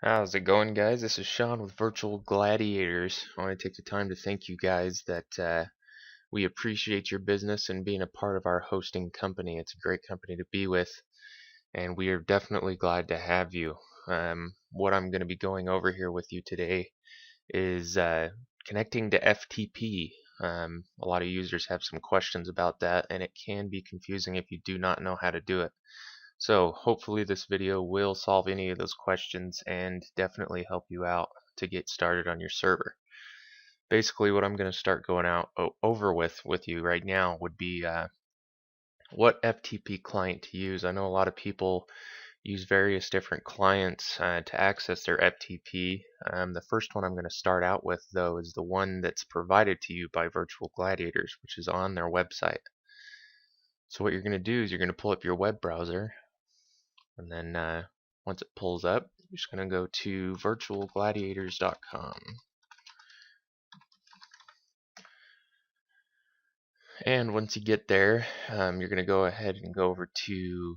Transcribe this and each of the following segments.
How's it going, guys? This is Sean with Virtual Gladiators. I want to take the time to thank you guys that we appreciate your business and being a part of our hosting company. It's a great company to be with, and we are definitely glad to have you. What I'm going to be going over here with you today is connecting to FTP. A lot of users have some questions about that, and it can be confusing if you do not know how to do it. So hopefully this video will solve any of those questions and definitely help you out to get started on your server. Basically what I'm going to start going over with you right now would be what FTP client to use. I know a lot of people use various different clients to access their FTP. The first one I'm going to start out with though is the one that's provided to you by Virtual Gladiators, which is on their website. So what you're going to do is you're going to pull up your web browser, and then once it pulls up, you're just going to go to virtualgladiators.com. And once you get there, you're going to go ahead and go over to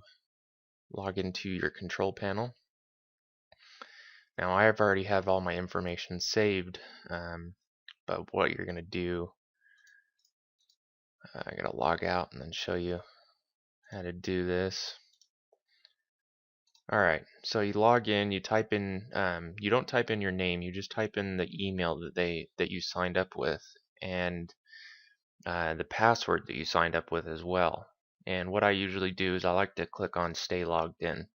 log into your control panel. Now I have already have all my information saved, but what you're going to do, I'm going to log out and then show you how to do this. Alright, so you log in, you type in, you don't type in your name, you just type in the email that you signed up with, and the password that you signed up with as well. And what I usually do is I like to click on stay logged in.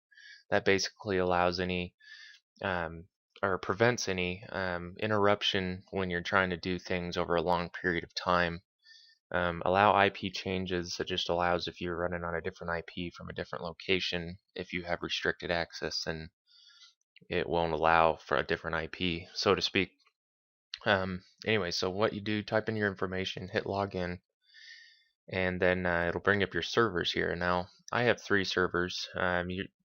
That basically allows any or prevents any interruption when you're trying to do things over a long period of time. Allow IP changes. It just allows if you're running on a different IP from a different location, if you have restricted access, then it won't allow for a different IP, so to speak. Anyway, so what you do, type in your information, hit login, and then it'll bring up your servers here. Now I have 3 servers.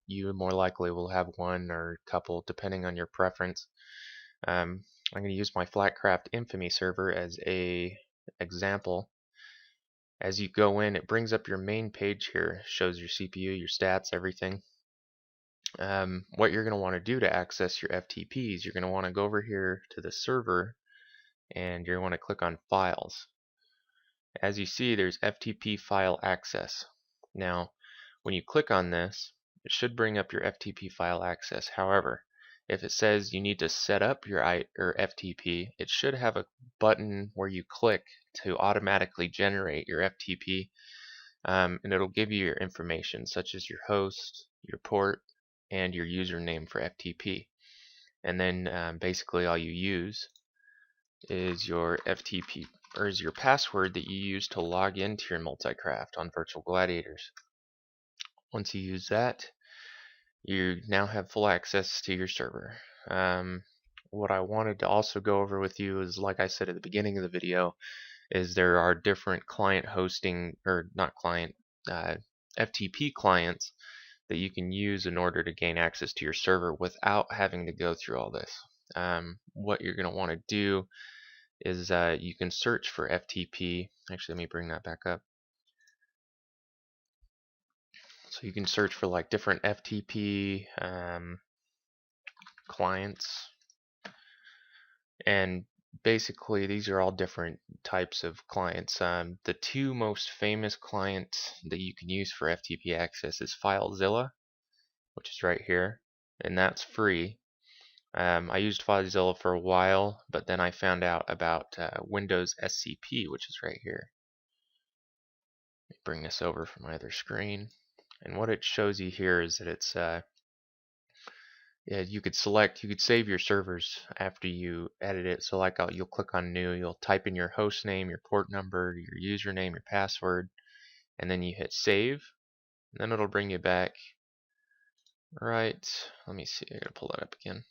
You more likely will have one or a couple depending on your preference. I'm going to use my Flatcraft Infamy server as a example. As you go in, it brings up your main page here, shows your CPU, your stats, everything. What you're going to want to do to access your FTPs, you're going to want to go over here to the server, and you're going to want to click on Files. As you see, there's FTP file access. Now, when you click on this, it should bring up your FTP file access. However, if it says you need to set up your FTP, it should have a button where you click to automatically generate your FTP, and it'll give you your information such as your host, your port, and your username for FTP. And then basically all you use is your FTP, or is your password that you use to log into your Multicraft on Virtual Gladiators. Once you use that, you now have full access to your server. What I wanted to also go over with you is, like I said at the beginning of the video, is there are different client hosting, or not client, FTP clients that you can use in order to gain access to your server without having to go through all this. What you're going to want to do is you can search for FTP. Actually, let me bring that back up. So you can search for like different FTP clients, and basically these are all different types of clients. The 2 most famous clients that you can use for FTP access is FileZilla, which is right here, and that's free. I used FileZilla for a while, but then I found out about Windows SCP, which is right here. Let me bring this over from my other screen, and what it shows you here is that it's you could save your servers after you edit it. So like you'll click on new, you'll type in your host name, your port number, your username, your password, and then you hit save, and then it'll bring you back. Right, let me see, I gotta pull that up again.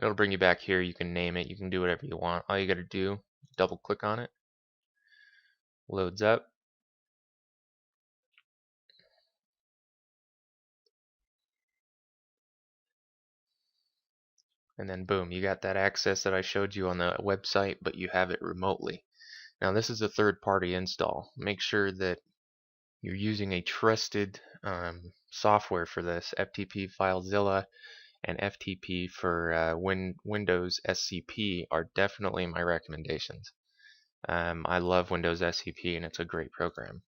It'll bring you back here. You can name it, you can do whatever you want. All you gotta do, double click on it, loads up, and then boom, you got that access that I showed you on the website, but you have it remotely. Now this is a third-party install. Make sure that you're using a trusted software for this. FTP FileZilla and FTP for Windows SCP are definitely my recommendations. I love Windows SCP, and it's a great program.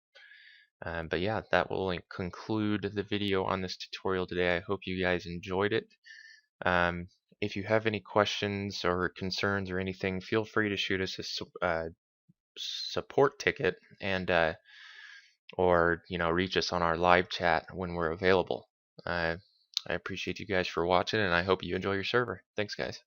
But yeah, that will conclude the video on this tutorial today. I hope you guys enjoyed it. If you have any questions or concerns or anything, feel free to shoot us a support ticket, and or reach us on our live chat when we're available. I appreciate you guys for watching, and I hope you enjoy your server. Thanks, guys.